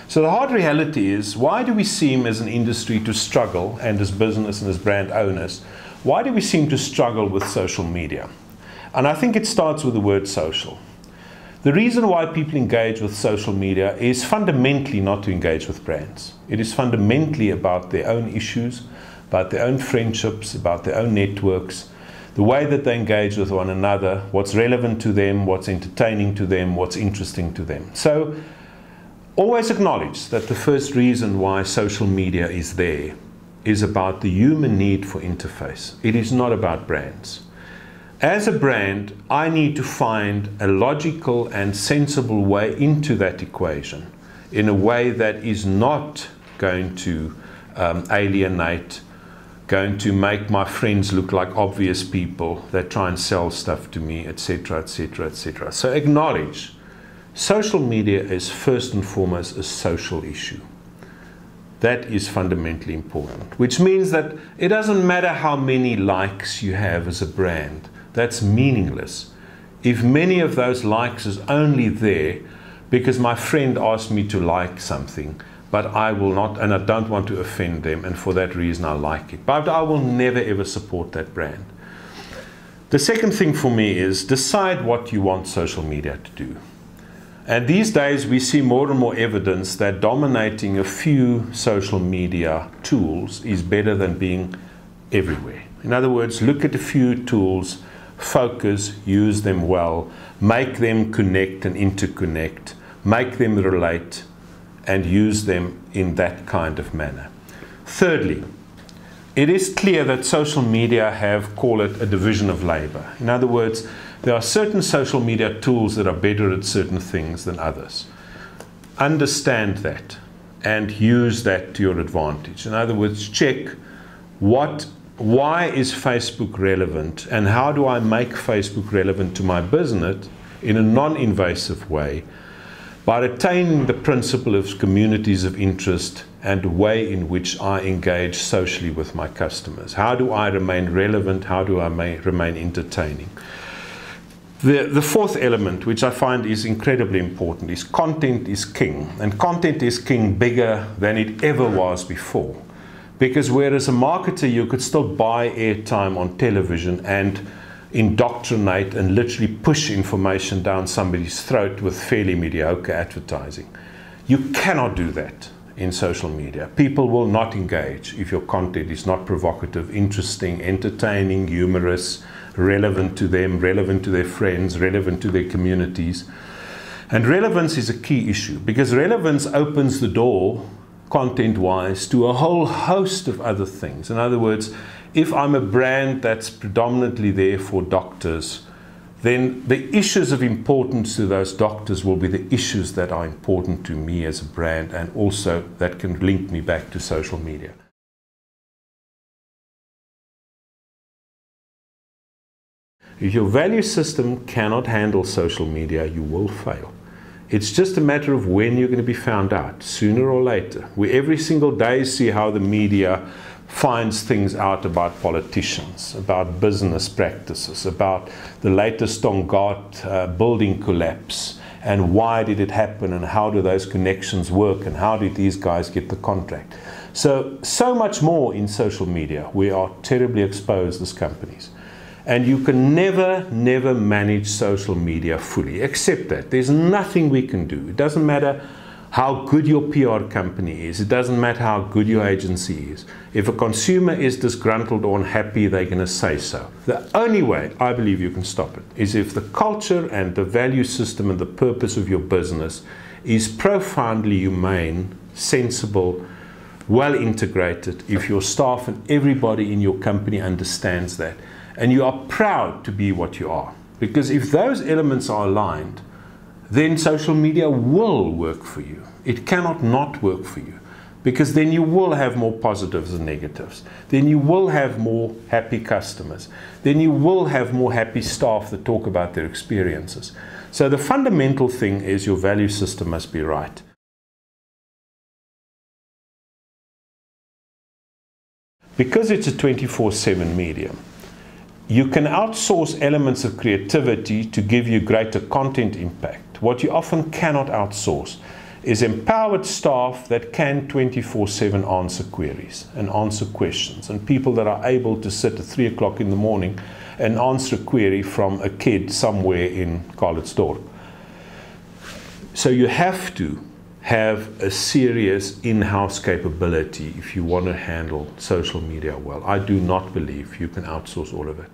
So the hard reality is, why do we seem as an industry to struggle, and as business and as brand owners, why do we seem to struggle with social media? And I think it starts with the word social. The reason why people engage with social media is fundamentally not to engage with brands. It is fundamentally about their own issues, about their own friendships, about their own networks, the way that they engage with one another, what's relevant to them, what's entertaining to them, what's interesting to them. So always acknowledge that the first reason why social media is there is about the human need for interface. It is not about brands. As a brand, I need to find a logical and sensible way into that equation in a way that is not going to alienate, going to make my friends look like obvious people that try and sell stuff to me, etc., etc., etc. So acknowledge, social media is first and foremost a social issue. That is fundamentally important, which means that it doesn't matter how many likes you have as a brand. That's meaningless if many of those likes is only there because my friend asked me to like something, but I will not, and I don't want to offend them, and for that reason I like it. But I will never ever support that brand. The second thing for me is decide what you want social media to do. And these days we see more and more evidence that dominating a few social media tools is better than being everywhere. In other words, look at a few tools, focus, use them well, make them connect and interconnect, make them relate, and use them in that kind of manner. Thirdly, it is clear that social media have, call it, a division of labor. In other words, there are certain social media tools that are better at certain things than others. Understand that and use that to your advantage. In other words, check why is Facebook relevant, and how do I make Facebook relevant to my business in a non-invasive way by retaining the principle of communities of interest and the way in which I engage socially with my customers. How do I remain relevant? How do I remain entertaining? The fourth element, which I find is incredibly important, is content is king. And content is king bigger than it ever was before. Because whereas a marketer, you could still buy airtime on television and indoctrinate and literally push information down somebody's throat with fairly mediocre advertising. You cannot do that in social media. People will not engage if your content is not provocative, interesting, entertaining, humorous, relevant to them, relevant to their friends, relevant to their communities. And relevance is a key issue, because relevance opens the door content-wise to a whole host of other things. In other words, if I'm a brand that's predominantly there for doctors, then the issues of importance to those doctors will be the issues that are important to me as a brand, and also that can link me back to social media. If your value system cannot handle social media, you will fail. It's just a matter of when you're going to be found out, sooner or later. We every single day see how the media finds things out about politicians, about business practices, about the latest Tongaat building collapse, and why did it happen, and how do those connections work, and how did these guys get the contract. So much more in social media. We are terribly exposed as companies. And you can never manage social media fully. Accept that. There's nothing we can do. It doesn't matter how good your PR company is. It doesn't matter how good your agency is. If a consumer is disgruntled or unhappy, they're going to say so. The only way I believe you can stop it is if the culture and the value system and the purpose of your business is profoundly humane, sensible, well integrated, if your staff and everybody in your company understands that, and you are proud to be what you are. Because if those elements are aligned, then social media will work for you. It cannot not work for you. Because then you will have more positives than negatives. Then you will have more happy customers. Then you will have more happy staff that talk about their experiences. So the fundamental thing is your value system must be right. Because it's a 24/7 medium, you can outsource elements of creativity to give you greater content impact. What you often cannot outsource is empowered staff that can 24/7 answer queries and answer questions, and people that are able to sit at 3 o'clock in the morning and answer a query from a kid somewhere in Carlitsdorp. So you have to have a serious in-house capability if you want to handle social media well. I do not believe you can outsource all of it.